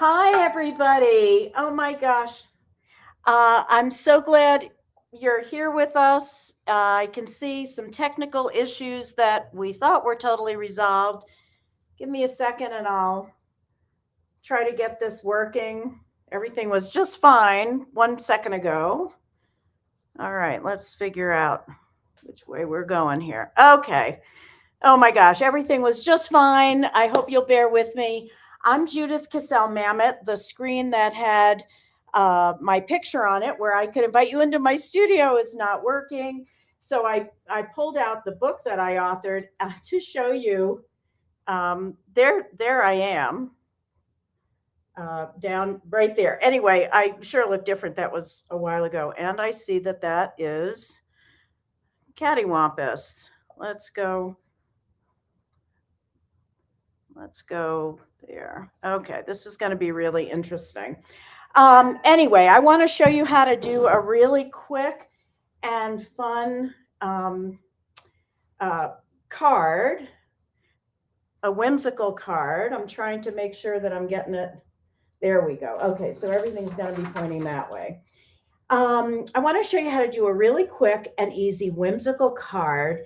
Hi, everybody. Oh my gosh. I'm so glad you're here with us. I can see some technical issues that we thought were totally resolved. Give me a second and I'll try to get this working. Everything was just fine 1 second ago. All right, let's figure out which way we're going here. Okay. Oh my gosh, everything was just fine. I hope you'll bear with me. I'm Judith Cassel-Mamet, the screen that had my picture on it where I could invite you into my studio is not working. So I pulled out the book that I authored to show you. There I am. Down right there. Anyway, I sure look different. That was a while ago. And I see that that is Cattywampus. Let's go there. Okay, this is going to be really interesting. Anyway, I want to show you how to do a really quick and fun card, a whimsical card. I'm trying to make sure that I'm getting it. There we go. Okay, so everything's going to be pointing that way. I want to show you how to do a really quick and easy whimsical card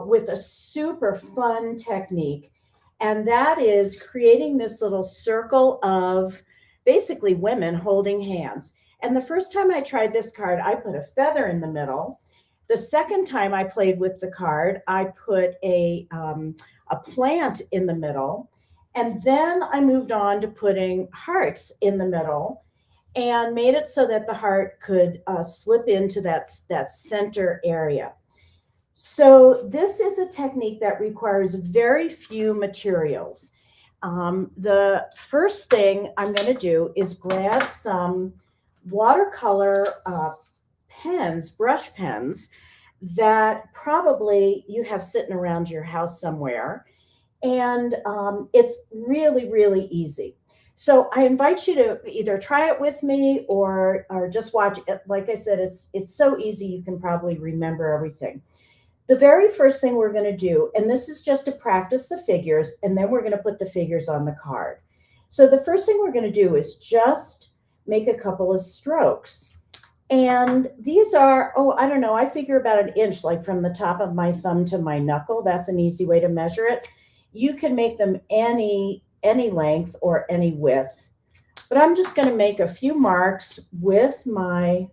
with a super fun technique. And that is creating this little circle of basically women holding hands. And the first time I tried this card, I put a feather in the middle. The second time I played with the card, I put a plant in the middle. And then I moved on to putting hearts in the middle and made it so that the heart could slip into that center area. So this is a technique that requires very few materials. The first thing I'm going to do is grab some watercolor pens, brush pens, that probably you have sitting around your house somewhere. And it's really, really easy. So I invite you to either try it with me or just watch it. Like I said, it's so easy you can probably remember everything. The very first thing we're going to do, and this is just to practice the figures, and then we're going to put the figures on the card. So the first thing we're going to do is just make a couple of strokes. And these are, I don't know, I figure about an inch, like from the top of my thumb to my knuckle. That's an easy way to measure it. You can make them any length or any width. But I'm just going to make a few marks with my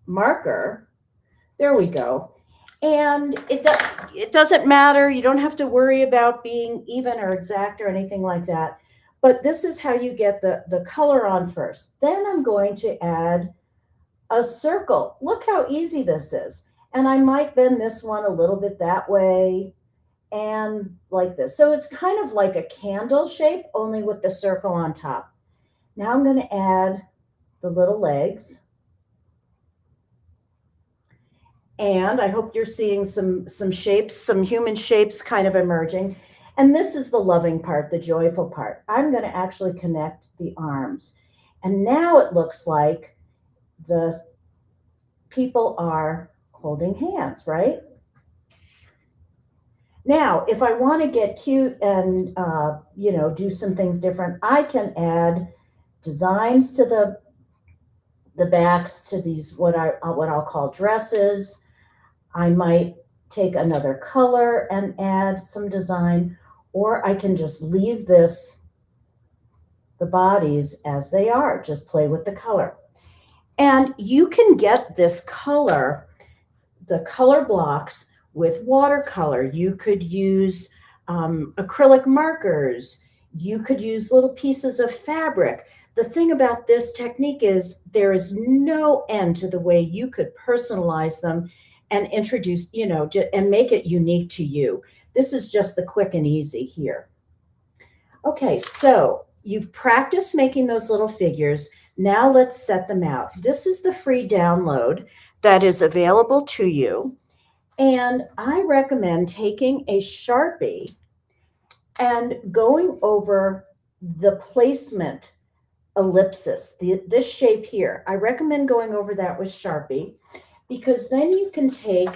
marker. There we go. And it doesn't matter. You don't have to worry about being even or exact or anything like that. But this is how you get the color on first. Then I'm going to add a circle. Look how easy this is. And I might bend this one a little bit that way and like this. So it's kind of like a candle shape, only with the circle on top. Now I'm going to add the little legs. And I hope you're seeing some shapes, some human shapes kind of emerging. And this is the loving part, the joyful part. I'm going to actually connect the arms. And now it looks like the people are holding hands, right? Now, if I want to get cute and, do some things different, I can add designs to the backs to these, what I'll call dresses. I might take another color and add some design, or I can just leave the bodies as they are, just play with the color. And you can get this color, the color blocks, with watercolor. You could use acrylic markers. You could use little pieces of fabric. The thing about this technique is there is no end to the way you could personalize them and introduce, and make it unique to you. This is just the quick and easy here. Okay, so you've practiced making those little figures. Now let's set them out. This is the free download that is available to you. And I recommend taking a Sharpie and going over the placement ellipsis, this shape here. I recommend going over that with Sharpie, because then you can take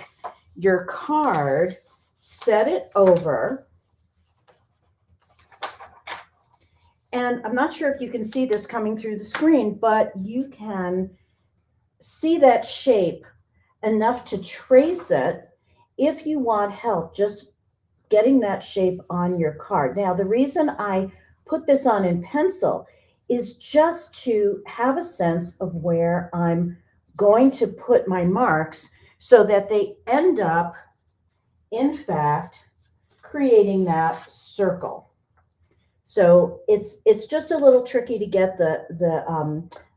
your card, set it over, And I'm not sure if you can see this coming through the screen, but you can see that shape enough to trace it if you want help just getting that shape on your card. Now, the reason I put this on in pencil is just to have a sense of where I'm going to put my marks so that they end up, in fact, creating that circle. So it's just a little tricky to get the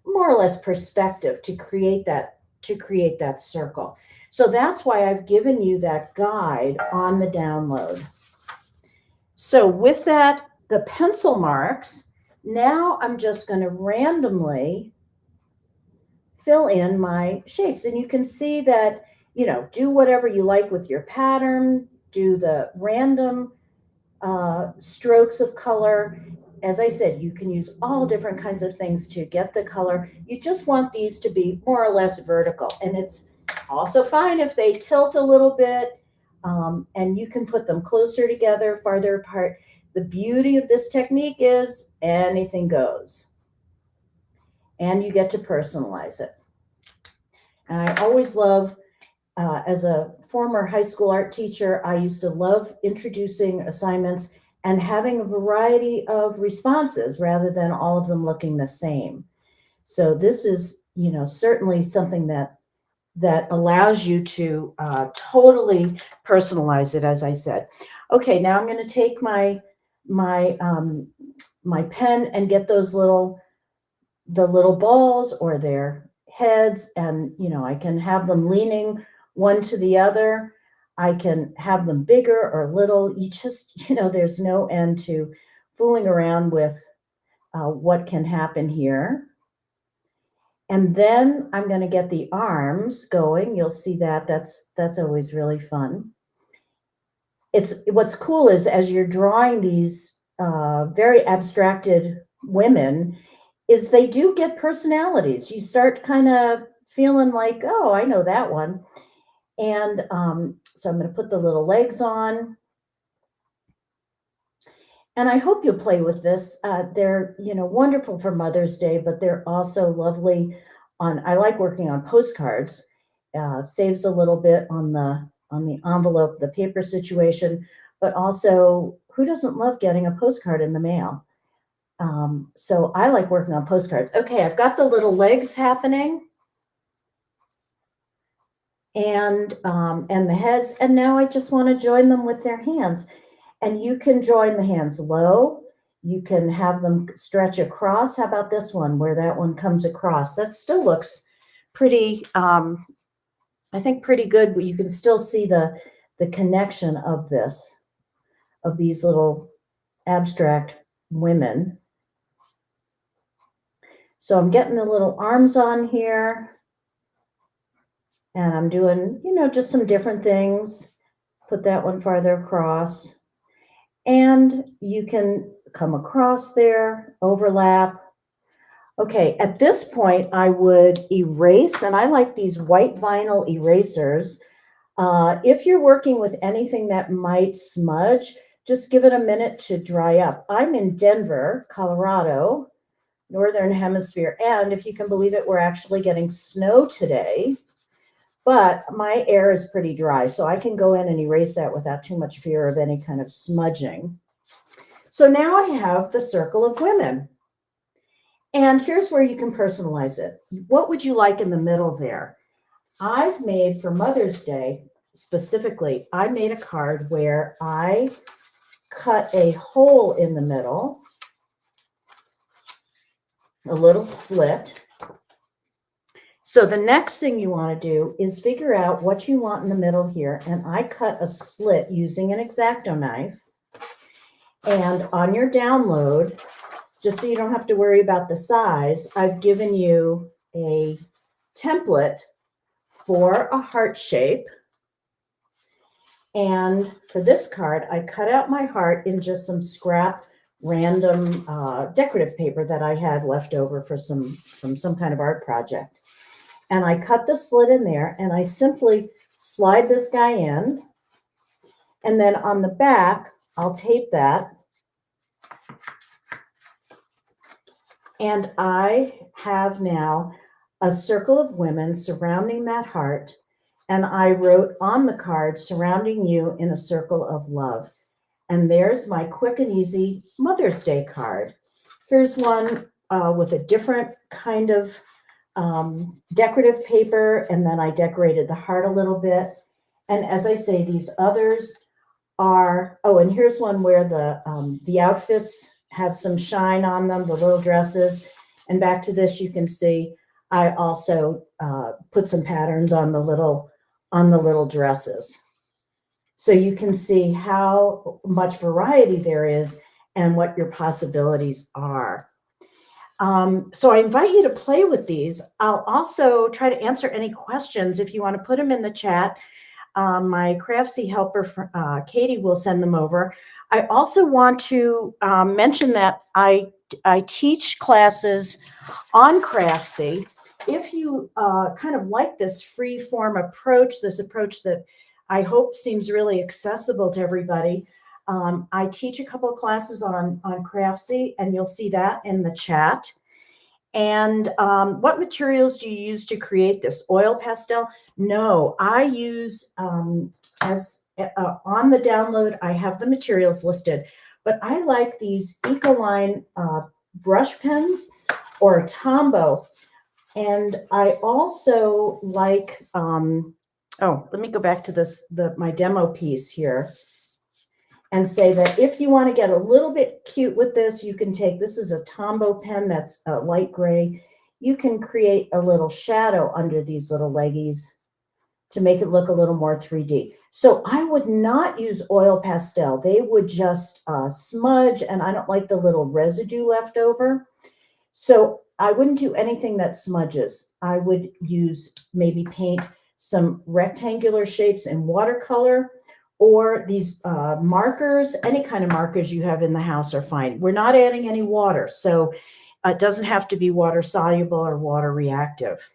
more or less perspective to create that circle. So that's why I've given you that guide on the download. So with that, the pencil marks, now I'm just going to randomly fill in my shapes. And you can see that, do whatever you like with your pattern, do the random strokes of color. As I said, you can use all different kinds of things to get the color. You just want these to be more or less vertical. And it's also fine if they tilt a little bit, and you can put them closer together, farther apart. The beauty of this technique is anything goes. And you get to personalize it. And I always love, as a former high school art teacher, I used to love introducing assignments and having a variety of responses rather than all of them looking the same. So this is, certainly something that allows you to totally personalize it, as I said. Okay, now I'm going to take my pen and get the little balls or their heads, and I can have them leaning one to the other. I can have them bigger or little. You just, there's no end to fooling around with what can happen here. And then I'm going to get the arms going. You'll see that that's always really fun. What's cool is as you're drawing these very abstracted women, is they do get personalities. You start kind of feeling like, oh, I know that one. And so I'm going to put the little legs on. And I hope you'll play with this. They're, wonderful for Mother's Day, but they're also lovely I like working on postcards. Saves a little bit on the envelope, the paper situation, but also who doesn't love getting a postcard in the mail? So I like working on postcards. Okay, I've got the little legs happening. And the heads, and now I just want to join them with their hands. And you can join the hands low. You can have them stretch across. How about this one, where that one comes across? That still looks pretty, I think pretty good, but you can still see the connection of these little abstract women. So I'm getting the little arms on here. And I'm doing, just some different things. Put that one farther across. And you can come across there, overlap. Okay, at this point, I would erase, and I like these white vinyl erasers. If you're working with anything that might smudge, just give it a minute to dry up. I'm in Denver, Colorado, Northern Hemisphere, and if you can believe it, we're actually getting snow today. But my air is pretty dry, so I can go in and erase that without too much fear of any kind of smudging. So now I have the circle of women. And here's where you can personalize it. What would you like in the middle there? I've made, for Mother's Day specifically, I made a card where I cut a hole in the middle, a little slit. So the next thing you want to do is figure out what you want in the middle here. And I cut a slit using an X-Acto knife. And on your download, just so you don't have to worry about the size, I've given you a template for a heart shape. And for this card, I cut out my heart in just some scrap random decorative paper that I had left over from some kind of art project. And I cut the slit in there, and I simply slide this guy in. And then on the back, I'll tape that. And I have now a circle of women surrounding that heart. And I wrote on the card, surrounding you in a circle of love. And there's my quick and easy Mother's Day card. Here's one with a different kind of decorative paper. And then I decorated the heart a little bit. And as I say, these others are, oh, and here's one where the outfits have some shine on them, the little dresses. And back to this, you can see I also put some patterns on the little dresses. So you can see how much variety there is and what your possibilities are. So I invite you to play with these. I'll also try to answer any questions if you want to put them in the chat. My Craftsy helper, Katie, will send them over. I also want to mention that I teach classes on Craftsy. If you kind of like this free form approach, this approach that I hope seems really accessible to everybody, I teach a couple of classes on Craftsy, and you'll see that in the chat. And what materials do you use to create this? Oil pastel? No, I use, on the download, I have the materials listed, but I like these Ecoline brush pens or Tombow. And I also like, let me go back to my demo piece here and say that if you want to get a little bit cute with this, you can take, this is a Tombow pen that's light gray. You can create a little shadow under these little leggies to make it look a little more 3D. So I would not use oil pastel. They would just smudge, and I don't like the little residue left over. So I wouldn't do anything that smudges. I would use, maybe paint some rectangular shapes in watercolor, or these markers. Any kind of markers you have in the house are fine. We're not adding any water, so it doesn't have to be water soluble or water reactive.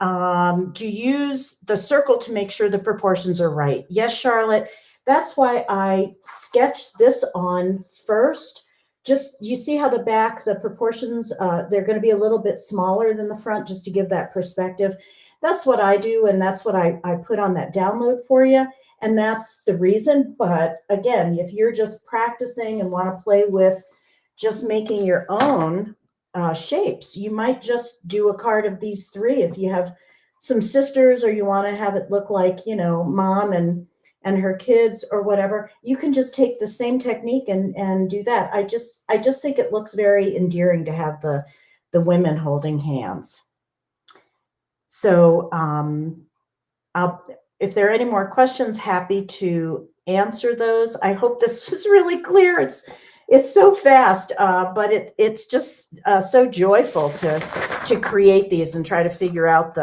Do you use the circle to make sure the proportions are right? Yes, Charlotte. That's why I sketched this on first. Just, you see how the back, the proportions, they're going to be a little bit smaller than the front, just to give that perspective. That's what I do, and that's what I put on that download for you. And that's the reason. But again, if you're just practicing and want to play with just making your own shapes, you might just do a card of these three. If you have some sisters, or you want to have it look like, mom and her kids or whatever, you can just take the same technique and do that. I just think it looks very endearing to have the women holding hands. So if there are any more questions, happy to answer those. I hope this was really clear. It's so fast, but it's just so joyful to create these and try to figure out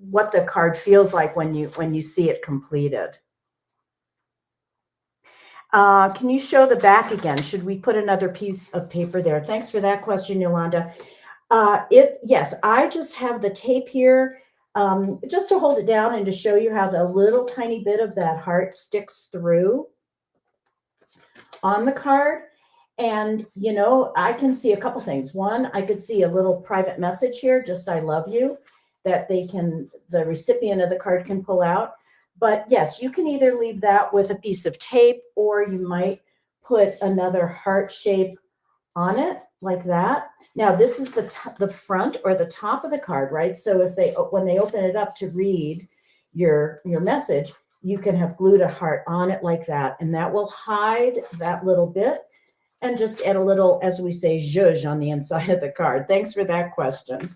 what the card feels like when you see it completed. Can you show the back again? Should we put another piece of paper there? Thanks for that question, Yolanda. Yes, I just have the tape here just to hold it down and to show you how the little tiny bit of that heart sticks through on the card. And, I can see a couple things. One, I could see a little private message here, just I love you, that the recipient of the card can pull out. But yes, you can either leave that with a piece of tape, or you might put another heart shape on it like that. Now, this is the front or the top of the card, right? So when they open it up to read your message, you can have glued a heart on it like that, and that will hide that little bit and just add a little, as we say, zhuzh on the inside of the card. Thanks for that question.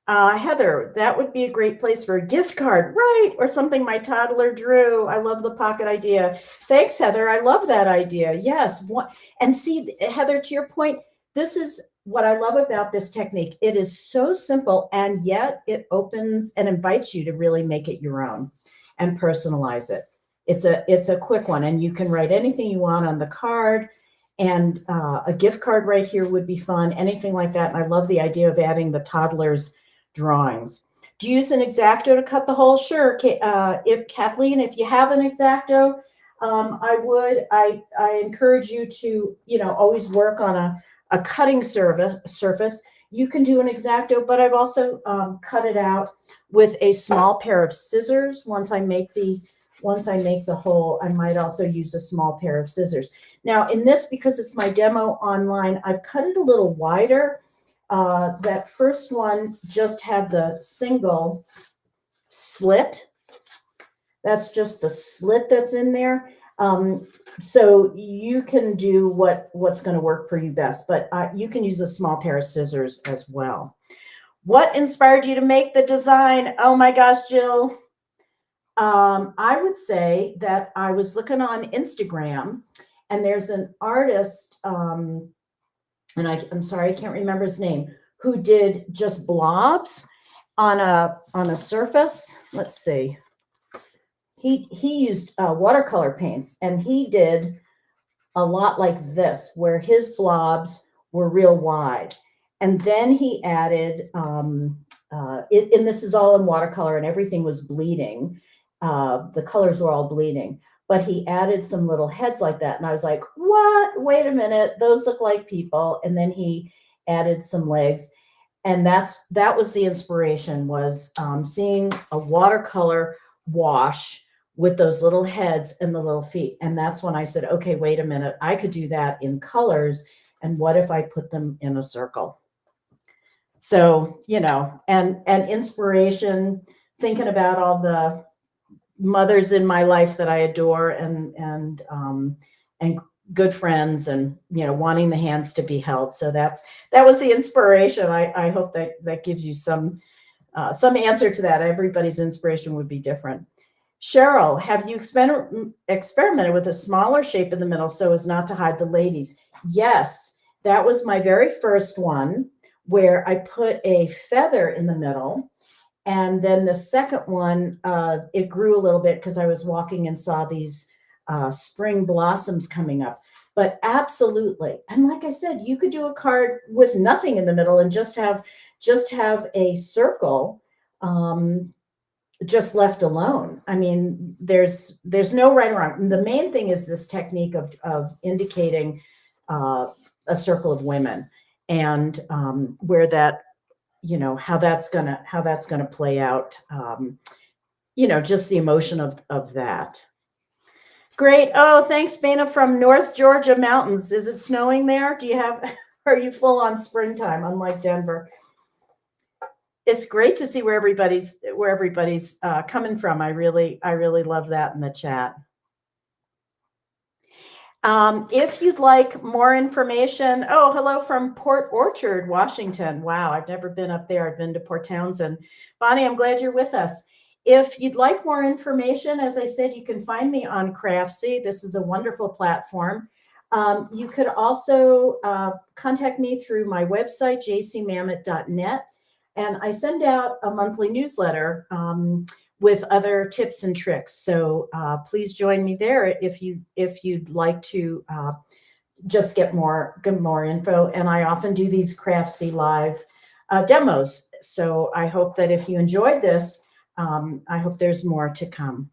Heather, that would be a great place for a gift card, right? Or something my toddler drew. I love the pocket idea. Thanks, Heather. I love that idea. Yes. And see, Heather, to your point, this is what I love about this technique. It is so simple, and yet it opens and invites you to really make it your own and personalize it. It's a quick one, and you can write anything you want on the card. And a gift card right here would be fun, anything like that. And I love the idea of adding the toddler's drawings. Do you use an X-Acto to cut the hole? Sure. If Kathleen, if you have an X-Acto, I encourage you to, always work on a cutting surface. You can do an X-Acto, but I've also cut it out with a small pair of scissors. Once I make the hole, I might also use a small pair of scissors. Now in this, because it's my demo online, I've cut it a little wider. That first one just had the single slit. That's just the slit that's in there. So you can do what's going to work for you best, but you can use a small pair of scissors as well. What inspired you to make the design? Oh my gosh, Jill. I would say that I was looking on Instagram, and there's an artist, and I'm sorry, I can't remember his name, who did just blobs on a surface. Let's see. He used watercolor paints, and he did a lot like this, where his blobs were real wide. And then he added, and this is all in watercolor, and everything was bleeding. The colors were all bleeding, but he added some little heads like that. And I was like, what? Wait a minute, those look like people. And then he added some legs. And that was the inspiration, was seeing a watercolor wash with those little heads and the little feet. And that's when I said, okay, wait a minute, I could do that in colors. And what if I put them in a circle? So, and inspiration, thinking about all the mothers in my life that I adore, and good friends, and, wanting the hands to be held. So that was the inspiration. I hope that gives you some answer to that. Everybody's inspiration would be different. Cheryl, have you experimented with a smaller shape in the middle so as not to hide the ladies? Yes, that was my very first one, where I put a feather in the middle. And then the second one, it grew a little bit because I was walking and saw these spring blossoms coming up. But absolutely. And like I said, you could do a card with nothing in the middle and just have a circle just left alone. I mean, there's no right or wrong. The main thing is this technique of indicating a circle of women, and where that, how that's gonna play out. Just the emotion of that. Great. Oh, thanks, Bana, from North Georgia mountains. Is it snowing there? Are you full on springtime, unlike Denver? It's great to see where everybody's coming from. I really love that in the chat. If you'd like more information, hello from Port Orchard, Washington. Wow, I've never been up there. I've been to Port Townsend. Bonnie, I'm glad you're with us. If you'd like more information, as I said, you can find me on Craftsy. This is a wonderful platform. You could also contact me through my website, jcmamet.net. And I send out a monthly newsletter with other tips and tricks. So please join me there if you'd like to just get more info. And I often do these Craftsy live demos. So I hope that if you enjoyed this, I hope there's more to come.